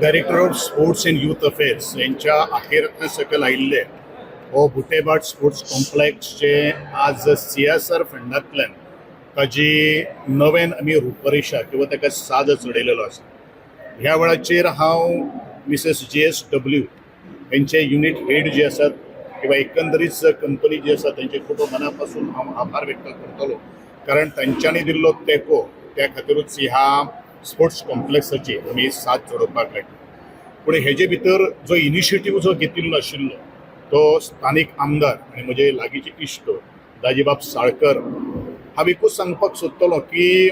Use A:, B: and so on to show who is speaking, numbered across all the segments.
A: Director of sports end youth affairs यांच्या अखेरत्न सकल आयिल्ले हो बुटेबाट स्पोर्ट्स कॉम्प्लेक्सचे आज CSR फंडांतल्यान ताजी नवेन आमी रुपरेषा किंवा ताका साज चडयलेलो आसा. ह्या वेळाचेर हांव मिसेस JSW यांचे युनिट हेड जे आसात किंवा एकंदरीत कंपनी जी आसा त्यांचे खूब मनापासून हांव आभार व्यक्त करतलो, कारण तांच्यांनी दिल्लो तेको त्या खातीरूच ह्या स्पोर्ट्स कॉम्प्लेक्साची आमी साथ चडोवपाक लागली. पूण हेजे भितर जो इनिशिएटीव जो घेतिल्लो आशिल्लो तो स्थानिक आमदार आनी म्हजे लागींचे इश्ट दाजीबाब साळकर हांव एकूच सांगपाक सोदतलो की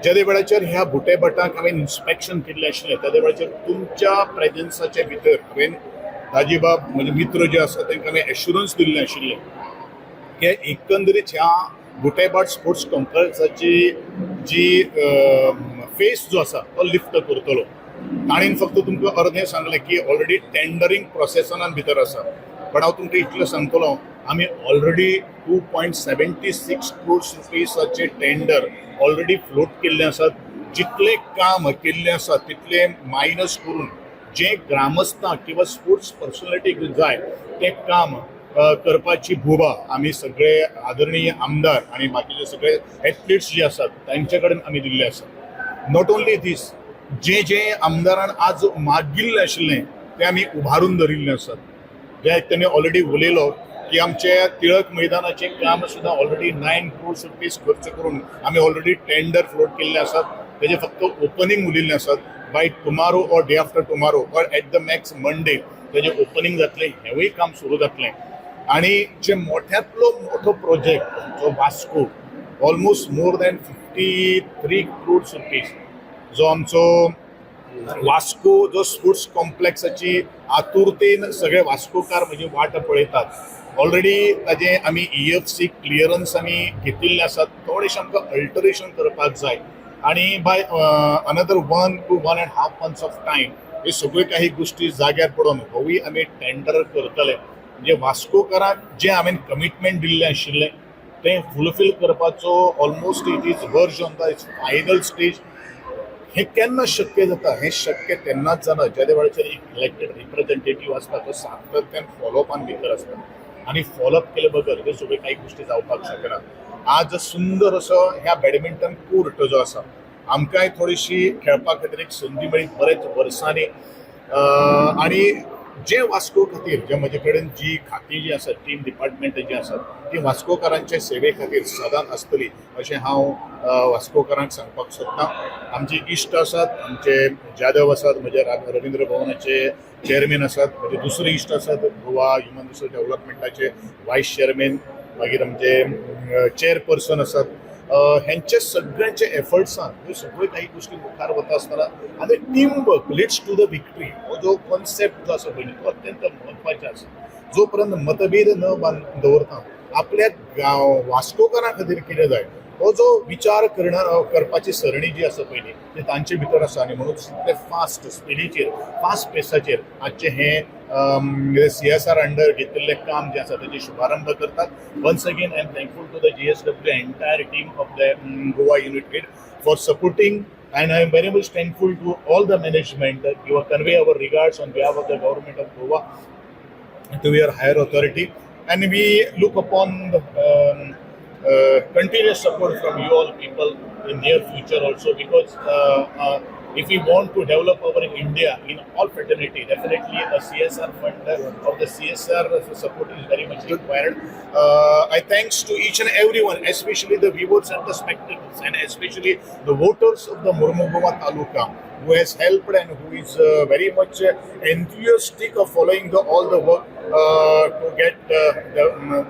A: ज्या वेळाचेर ह्या बुटेबाटाक हांवें इन्स्पेक्शन केल्लें आशिल्लें त्या वेळाचेर तुमच्या प्रेझेन्साचे भितर हांवें दाजीबाब म्हणजे मित्र जे आसा तांकां हांवें एश्युरन्स दिल्लें आशिल्लें की एकंदरीत ह्या बुटेबाट स्पोर्ट्स कॉम्प्लेक्साची जी फेस जो आसा तो लिफ्ट करतलो. ताणीन फक्त तुमकां अर्दें सांगलें की ऑलरेडी टेंडरींग प्रोसेसनान भितर आसा, पण हांव तुमकां इतलें सांगतलो आमी ऑलरेडी 2.76 crores रुपीसाचे टेंडर ऑलरेडी फ्लोट केल्ले आसात. जितलें काम केल्लें आसा तितलें मायनस करून जें ग्रामस्थांक किंवा स्पोर्ट्स पर्सनॅलिटीक जाय तें काम करपाची भुबा आमी सगळे आदरणीय आमदार आणि बाकीचे सगळे एथलीट्स जे आसात तांचे कडेन आमी दिल्ले आसा. नॉट ओन्ली दीस, जे आमदारान आज मागिल्लें आशिल्लें तें आमी उबारून धरिल्लें आसात. जे तेणें ऑलरेडी उलयलो की आमचे टिळक मैदानाचें काम सुद्दां ऑलरेडी 9 crores रुपीज खर्च करून आमी ऑलरेडी टेंडर फ्लोट केल्ले आसात. तेजे फक्त ओपनिंग उरिल्लें आसात. By tomorrow or day after tomorrow or at the max Monday तेजें ओपनिंग जातलें, हेंवूय काम सुरू जातलें. आणि जे मोठ्यांतलो मोठो प्रोजेक्ट जो Vasco almost more than 53 crores rupees जो आमचो वास्को जो स्पोर्ट्स कॉम्प्लेक्साची आतुरतेन सगळे वास्कोकार म्हणजे वाट पळयतात. ऑलरेडी ताजे आमी EFC क्लियरन्स आमी घेतिल्ले आसात. थोडेशें आमकां अल्टरेशन करपाक जाय आणि by another 1 to 1.5 months of time हे सगळे काही गोष्टी जाग्यार पडून होवूय आमी टेंडर करतले. म्हणजे वास्कोकारांक जे हांवें कमिटमेंट दिल्लें आशिल्लें तें फुलफील करपाचो ऑलमोस्ट इट इज वर्ज ऑन द फायनल स्टेज. हे केन्ना शक्य जाता? हे शक्य तेन्नाच जाता ज्या वेळाचेर एक इलेक्टेड रिप्रेझेंटेटिव्ह आसता तो सातत्यान फॉलोअपान भितर आसता. आणि फॉलोअप केले बगर हे सगळे काही गोष्टी जावपाक शकना. आज सुंदर असो ह्या बॅडमिंटन कोर्ट जो आसा आमकांय थोडीशी खेळपा खातीर एक संदी मेळ्ळी बरेच वर्सांनी. आणि जे वास्को खातीर जे म्हजे कडेन जी खातीं जी आसात टीम डिपार्टमेंट जी आसात ती वास्कोकारांचे सेवे खातीर सदांच आसतली अशें हांव वास्कोकारांक सांगपाक सोदतां. आमचे इश्ट आसात, आमचे जादव आसात, म्हजे रवींद्र भवनाचे चेअरमॅन आसात, म्हजे दुसरे इश्ट आसात गोवा ह्युमन रिसोर्स डेव्हलपमेंटाचे वायस चेअरमॅन, मागीर आमचे चेअरपर्सन आसात. हेंचे सगळ्यांचे एफर्ट्सान ह्यो सगळ्यो काही गोष्टी मुखार वता आसतना आनी team work leads to the victory हो जो कॉन्सेप्ट जो आसा पळय तो अत्यंत म्हत्वाचे आसा. जो पर्यंत मतभेद न दवरता आपल्या वास्कोकारां खातीर कितें जाय हो जो विचार करपाची सरणी जी आसा पयली ती तांचे भितर आसा. आनी म्हणून ते फास्ट स्पिडीचेर फास्ट पेसाचेर आजचे हे CSR अंडर घेतिल्लें काम जे आसा ताचे शुभारंभ करतात. Once again I am thankful to the GSW entire team of the Goa unit head for supporting. And I am very much thankful to all the management that you convey our regards on behalf of the government of Goa to your higher authority. And we look upon continuous support from you all people in near future also, because if we want to develop our India in all fraternity, definitely a CSR fund of the CSR support is very much required. I thanks to each and everyone, especially the viewers and the spectators, and especially the voters of the Mormugava Taluka, who has helped and who is very much enthusiastic of following all the work to get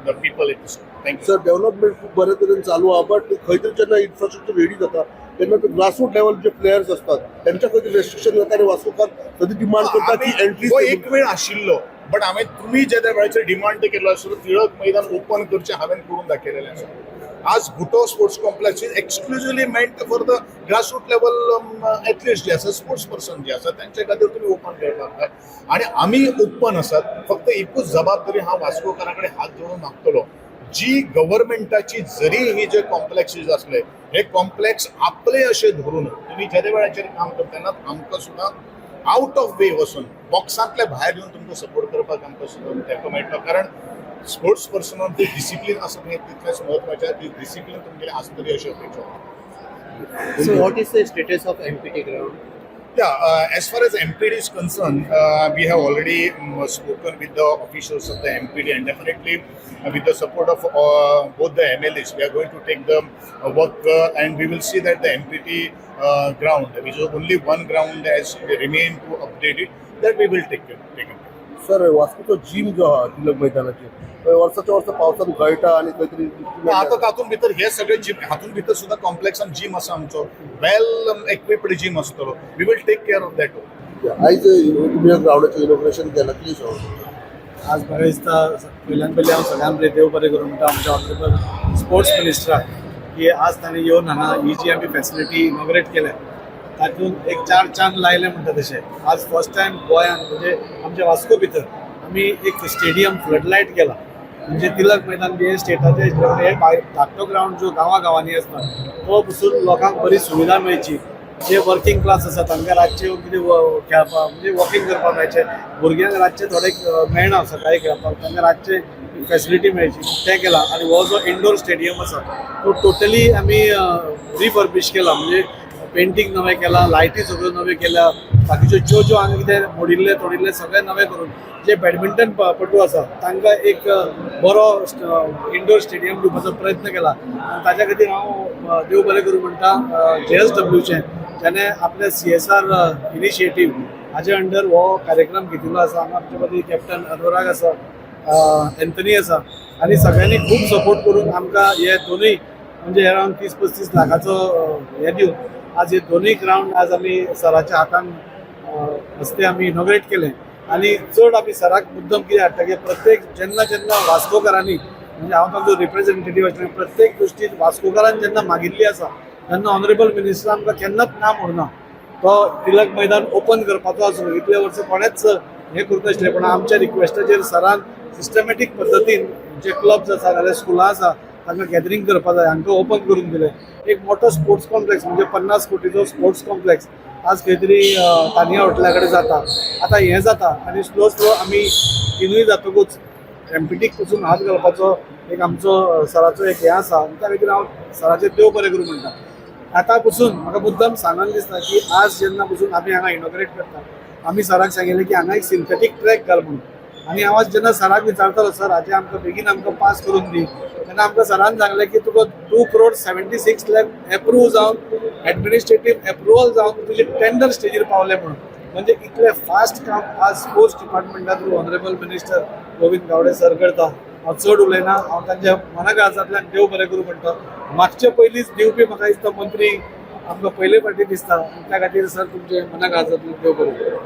A: the people in this. Thank you.
B: Sir development खूप बऱ्या तरेन चालू आहा, but खंय तरी जेन्ना infrastructure ready जाता तेन्ना ते ग्रासरूट लेवल जे प्लेयर्स असतात त्यांच्या खंय तरी रेस्ट्रिक्शन जाता आणि वास्कोकार कधी डिमांड करता की एंट्री
A: तो एक वेळ आशिल्लो, बट हांवें तुम्ही ज्या त्या वेळाचेर डिमांड केलो आशिल्लो टिळक मैदान ओपन करचें हांवें करून दाखयलेलें आसा. आज Bhutto sports complex is exclusively meant for the grassroot level athletes जे आसा स्पोर्ट्स पर्सन जे आसा त्यांच्या खातीर तुमी ओपन करपाक जाय. आणि आमी ओपन आसात. फक्त एकूच जबाबदारी हांव वास्कोकारां कडेन हात जोडून मागतलो, जी गव्हर्नमेंटाची जरी ही जे कॉम्प्लेक्सीस असले हे कॉम्प्लेक्स आपले असे धरून तुम्ही ज्या वेळाचेर काम करतना आमकां सुद्दां आउट ऑफ वे वचून बॉक्सांतल्या भायर येवन तुमकां सपोर्ट करपाक आमकां सुद्दां तेका मेळटलो. कारण स्पोर्ट्स पर्सनान ती डिसिप्लीन आसा हें तितलेंच म्हत्वाचें. ती डिसिप्लीन तुमगेली आसतली अशें अपेक्षा.
C: So what is the status of MPT ground?
A: Yeah, as far as MPD is concerned, we have already spoken with the officials of the MPD, and definitely with the support of both the MLAs, we are going to take the work and we will see that the MPT ground, which is only one ground has remained to update it, that we will take it.
B: Sir वास्कोचो gym जो आहा तिलक मैदानाचेर वर्साच्या वर्स पावसान गळटा आणि खंय तरी
A: आता तातूंत भितर हे सगळे जिम हातूंत भितर सुद्धा कॉम्प्लेक्सान जिम आसा आमचो वेल इक्विप्ड जिम आसतलो. We will take care of that.
B: आयज तुम्ही ग्राउंडाचें इनॉग्रेशन केलां कितें
D: आज बरें दिसता. पयल्यान पयलीं हांव सगळ्यांक देव बरें करूं म्हणटा आमच्या ऑनरेबल स्पोर्ट्स मिनिस्टराक की आज ताणें येवन हांगा ही जी आमी फॅसिलिटी इनॉग्रेट केल्या तातूंत एक चार चांद लायले म्हणटा तशें. आज फर्स्ट टायम गोंयांत म्हणजे आमच्या वास्को भितर आमी एक स्टेडियम फ्लडलायट केला. म्हणजे तिलक मैदान बी स्टेटाचे हे धाकटो ग्राउंड जो गांवांनी आसता तो पसून लोकांक बरी सुविधा मेळची. जे वर्किंग क्लास आसा तांकां रातचे कितें खेळपाक म्हणजे वॉकिंग करपाक मेळचें. भुरग्यांक रातचे थोडे मेळना सकाळीं खेळपाक, तांकां रातचे फॅसिलिटी मेळची तें केलां. आनी हो जो इंडोर स्टेडियम आसा तो टोटली आमी रिफर्बिश केला. म्हणजे पेंटींग नवें केलां, लायटी सगळ्यो नव्यो केल्या, बाकीच्यो ज्यो हांगा कितें मोडिल्ले तोडिल्ले सगळें नवें करून जे बॅडमिंटन पटू आसा तांकां एक बरो इंडोर स्टेडियम दिवपाचो प्रयत्न केला. आनी ताच्या खातीर हांव देव बरें करूं म्हणटा JSWचे ज्याने आपले CSR इनिशिएटीव हाजे अंडर हो कार्यक्रम घेतिल्लो आसा. हांगा आमचे मदीं कॅप्टन अनुराग आसा, एंथनी आसा, आनी सगळ्यांनी खूब सपोर्ट करून आमकां हे दोनूय म्हणजे अरावंड 30-35 लाखाचो हे दिवन आज हे दोनूय ग्राउंड आज आमी सराच्या हातान हस्ते आमी इनॉग्रेट केले. आणि चड आमी सराक मुद्दम कितें हाडटा की प्रत्येक जेन्ना वास्कोकारांनी म्हणजे हांव तांचो रिप्रेझेंटेटीव आशिल्लो प्रत्येक गोष्टी वास्कोकारान जेन्ना मागिल्ली आसा तेन्ना ऑनरेबल मिनिस्टर आमकां केन्नाच ना म्हणना. तो तिलक मैदान ओपन करपाचो आसलो. इतले वर्स कोणेच हे करता आसले, पण आमच्या रिक्वेस्टाचेर सरान सिस्टमॅटीक पद्दतीन जे क्लब्स आसा नाजाल्यार स्कुलां आसा तांकां गॅदरींग करपा जाय हांकां ओपन करून दिलें. एक मोठो स्पोर्ट्स कॉम्प्लेक्स म्हणजे 50 कोटीचो स्पोर्ट्स कॉम्प्लेक्स आज खंय तरी तानिया हॉटेला कडेन जाता. आतां हें जाता आनी स्लो आमी तिनूय जातकूच एमपीटीक पसून हात घालपाचो एक आमचो सराचो एक हें आसा आनी त्या खातीर हांव सराचें देव बरें करूं म्हणटा. आतां पसून म्हाका मुद्दम सांगन दिसता की आज जेन्ना पसून आमी हांगा इनॉग्रेट करता आमी सराक सांगिल्लें की हांगा एक सिंथेटीक ट्रॅक घाल म्हणून. आनी हांव आज जेन्ना सराक विचारतालो सर हाचें आमकां बेगीन आमकां पास करून दी तेन्ना आमकां सरान सांगलें की तुका 2,76,00,000 एप्रूव जावन एडमिनिस्ट्रेटीव एप्रुवल जावन तुजें टेंडर स्टेजीर पावलें म्हणून. म्हणजे इतलें फास्ट काम आज स्पोर्ट्स डिपार्टमेंटा through honourable minister Govind Gawade sir करता. हांव चड उलयना, हांव तांच्या मनाकाळजांतल्यान देव बरें करूं म्हणटा. मागचे पयलींच दिवपी म्हाका दिसता मंत्री आमकां पयले फावटी दिसता, त्या खातीर सर तुमचे मनाकाळजांतल्यान देव बरें करूं.